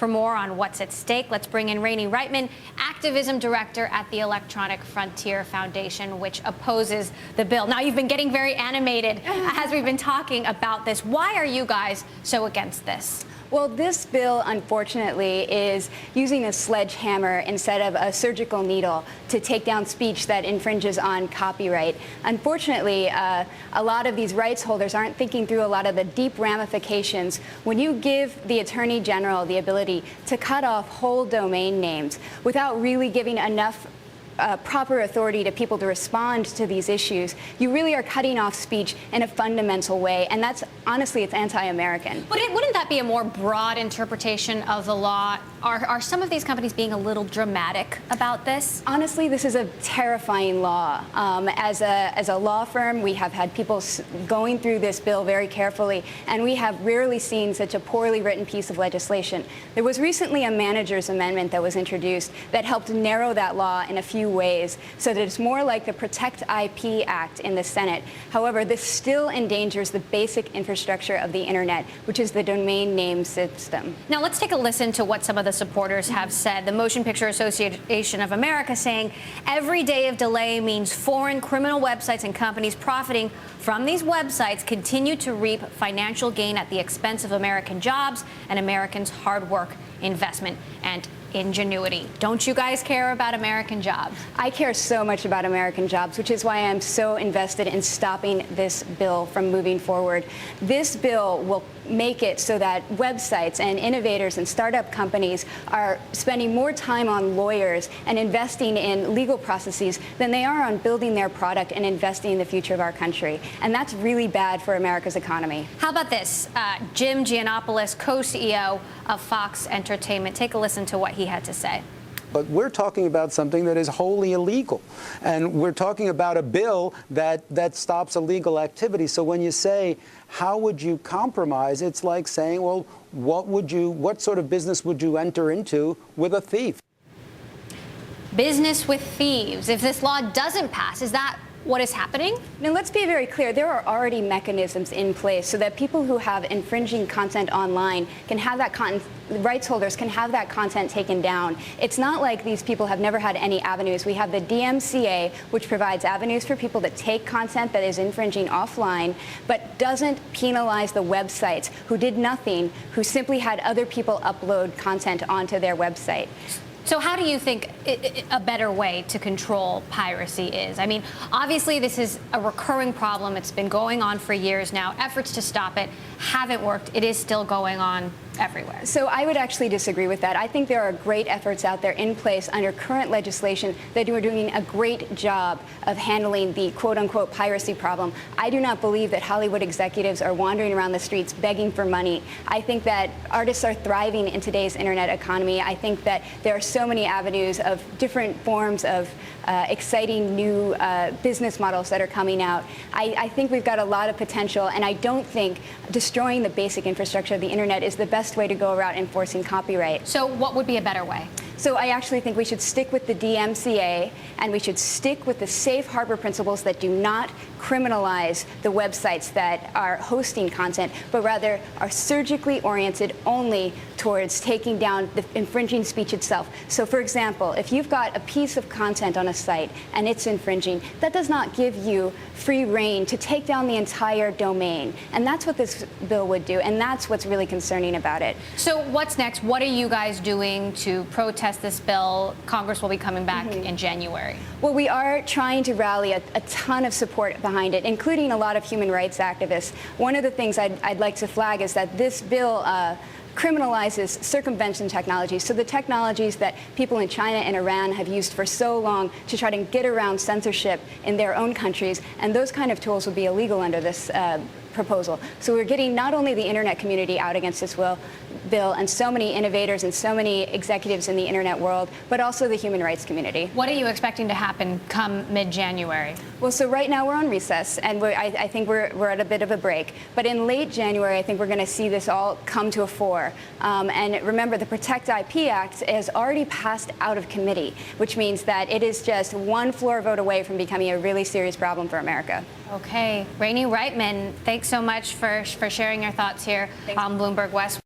For more on what's at stake, let's bring in Rainey Reitman, Activism Director at the Electronic Frontier Foundation, which opposes the bill. Now, you've been getting very animated as we've been talking about this. Why are you guys so against this? Well, this bill, unfortunately, is using a sledgehammer instead of a surgical needle to take down speech that infringes on copyright. Unfortunately, a lot of these rights holders aren't thinking through a lot of the deep ramifications. When you give the Attorney General the ability to cut off whole domain names without really giving enough proper authority to people to respond to these issues, you really are cutting off speech in a fundamental way, and that's, honestly, it's anti-American. But wouldn't that be a more broad interpretation of the law? Are some of these companies being a little dramatic about this? Honestly, this is a terrifying law. As a law firm, we have had people going through this bill very carefully, and we have rarely seen such a poorly written piece of legislation. There was recently a manager's amendment that was introduced that helped narrow that law in a few ways so that it's more like the Protect IP Act in the Senate. However, this still endangers the basic infrastructure of the internet, which is the domain name system. Now, let's take a listen to what some of the supporters have said. The Motion Picture Association of America saying every day of delay means foreign criminal websites and companies profiting from these websites continue to reap financial gain at the expense of American jobs and Americans' hard work, investment, and ingenuity. Don't you guys care about American jobs? I care so much about American jobs, which is why I'm so invested in stopping this bill from moving forward. This bill will make it so that websites and innovators and startup companies are spending more time on lawyers and investing in legal processes than they are on building their product and investing in the future of our country. And that's really bad for America's economy. How about this? Jim GIANOPULOS, co-CEO of Fox Entertainment. Take a listen to what he had to say. But we're talking about something that is wholly illegal. And we're talking about a bill that stops illegal activity. So when you say, how would you compromise, it's like saying, well, what sort of business would you enter into with a thief? Business with thieves. If this law doesn't pass, is that what is happening? Now, let's be very clear. There are already mechanisms in place so that people who have infringing content online can have that content, rights holders can have that content taken down. It's not like these people have never had any avenues. We have the DMCA, which provides avenues for people to take content that is infringing offline, but doesn't penalize the websites who did nothing, who simply had other people upload content onto their website. So how do you think a better way to control piracy is? I mean, obviously, this is a recurring problem. It's been going on for years now. Efforts to stop it haven't worked. It is still going on everywhere. So I would actually disagree with that. I think there are great efforts out there in place under current legislation that are doing a great job of handling the quote-unquote piracy problem. I do not believe that Hollywood executives are wandering around the streets begging for money. I think that artists are thriving in today's internet economy. I think that there are so many avenues of different forms of exciting new business models that are coming out. I think we've got a lot of potential, and I don't think destroying the basic infrastructure of the internet is the best way to go about enforcing copyright. So what would be a better way? So I actually think we should stick with the DMCA, and we should stick with the safe harbor principles that do not criminalize the websites that are hosting content, but rather are surgically oriented only towards taking down the infringing speech itself. So, for example, if you've got a piece of content on a site and it's infringing, that does not give you free rein to take down the entire domain. And that's what this bill would do, and that's what's really concerning about it. So what's next? What are you guys doing to protest this bill? Congress will be coming back in January. Well, we are trying to rally a ton of support behind it, including a lot of human rights activists. One of the things I'd like to flag is that this bill criminalizes circumvention technologies, so the technologies that people in China and Iran have used for so long to try to get around censorship in their own countries, and those kind of tools would be illegal under this proposal. So we're getting not only the internet community out against this bill, and so many innovators and so many executives in the internet world, but also the human rights community. What are you expecting to happen come mid-January? Well, so right now we're on recess, and I think we're at a bit of a break. But in late January, I think we're going to see this all come to a fore. And remember, the Protect IP Act has already passed out of committee, which means that it is just one floor vote away from becoming a really serious problem for America. Okay. Rainey Reitman, thanks so much for sharing your thoughts here on Bloomberg West.